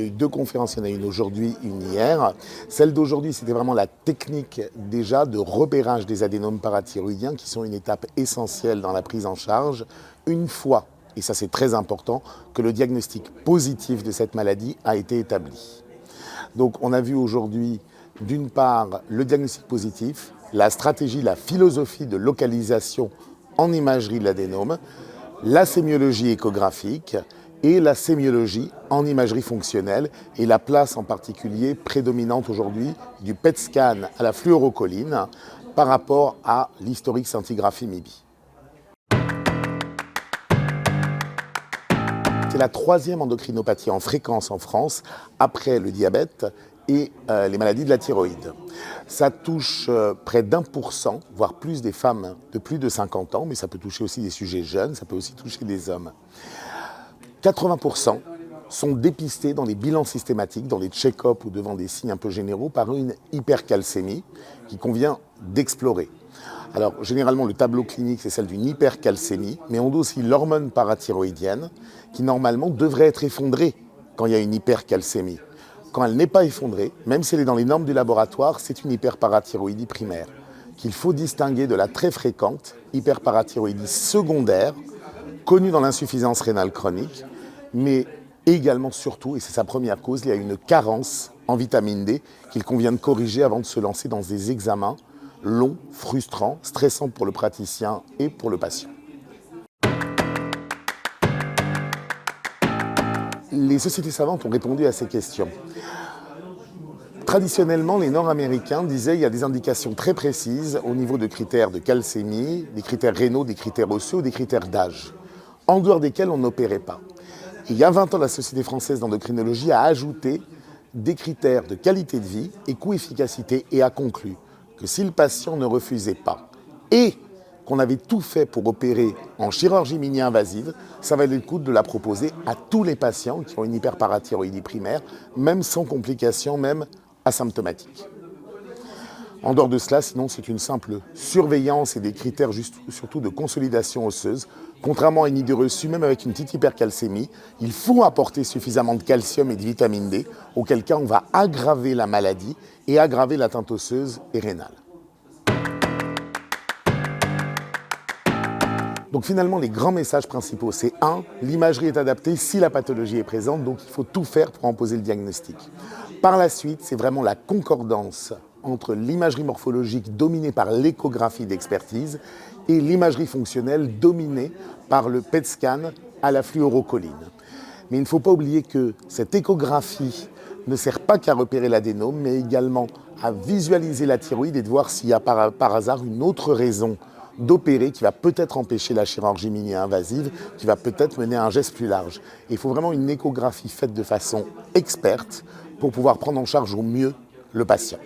y a eu 2 conférences, il y en a une aujourd'hui, une hier. Celle d'aujourd'hui, c'était vraiment la technique déjà de repérage des adénomes parathyroïdiens qui sont une étape essentielle dans la prise en charge une fois, et ça c'est très important, que le diagnostic positif de cette maladie a été établi. Donc on a vu aujourd'hui d'une part le diagnostic positif, la stratégie, la philosophie de localisation en imagerie de l'adénome, la sémiologie échographique et la sémiologie en imagerie fonctionnelle et la place en particulier prédominante aujourd'hui du PET scan à la fluorocholine par rapport à l'historique scintigraphie MIBI. C'est la 3e endocrinopathie en fréquence en France après le diabète et les maladies de la thyroïde. Ça touche près d'1%, voire plus des femmes de plus de 50 ans, mais ça peut toucher aussi des sujets jeunes, ça peut aussi toucher des hommes. 80% sont dépistés dans les bilans systématiques, dans les check-ups ou devant des signes un peu généraux par une hypercalcémie qu'il convient d'explorer. Alors généralement le tableau clinique c'est celle d'une hypercalcémie, mais on a aussi l'hormone parathyroïdienne qui normalement devrait être effondrée quand il y a une hypercalcémie. Quand elle n'est pas effondrée, même si elle est dans les normes du laboratoire, c'est une hyperparathyroïdie primaire qu'il faut distinguer de la très fréquente hyperparathyroïdie secondaire, connue dans l'insuffisance rénale chronique, mais également surtout, et c'est sa première cause, il y a une carence en vitamine D qu'il convient de corriger avant de se lancer dans des examens longs, frustrants, stressants pour le praticien et pour le patient. Les sociétés savantes ont répondu à ces questions. Traditionnellement, les Nord-Américains disaient qu'il y a des indications très précises au niveau de critères de calcémie, des critères rénaux, des critères osseux, des critères d'âge, en dehors desquels on n'opérait pas. Et il y a 20 ans, la Société française d'endocrinologie a ajouté des critères de qualité de vie et coût-efficacité et a conclu que si le patient ne refusait pas et qu'on avait tout fait pour opérer en chirurgie mini-invasive, ça valait le coup de la proposer à tous les patients qui ont une hyperparathyroïdie primaire, même sans complications, même asymptomatiques. En dehors de cela, sinon, c'est une simple surveillance et des critères surtout de consolidation osseuse. Contrairement à une idée reçue, même avec une petite hypercalcémie, il faut apporter suffisamment de calcium et de vitamine D, auquel cas on va aggraver la maladie et aggraver l'atteinte osseuse et rénale. Donc finalement, les grands messages principaux, c'est 1, l'imagerie est adaptée si la pathologie est présente, donc il faut tout faire pour en poser le diagnostic. Par la suite, c'est vraiment la concordance entre l'imagerie morphologique dominée par l'échographie d'expertise et l'imagerie fonctionnelle dominée par le PET scan à la fluorocholine. Mais il ne faut pas oublier que cette échographie ne sert pas qu'à repérer l'adénome, mais également à visualiser la thyroïde et de voir s'il y a par hasard une autre raison d'opérer qui va peut-être empêcher la chirurgie mini-invasive, qui va peut-être mener à un geste plus large. Et il faut vraiment une échographie faite de façon experte pour pouvoir prendre en charge au mieux le patient.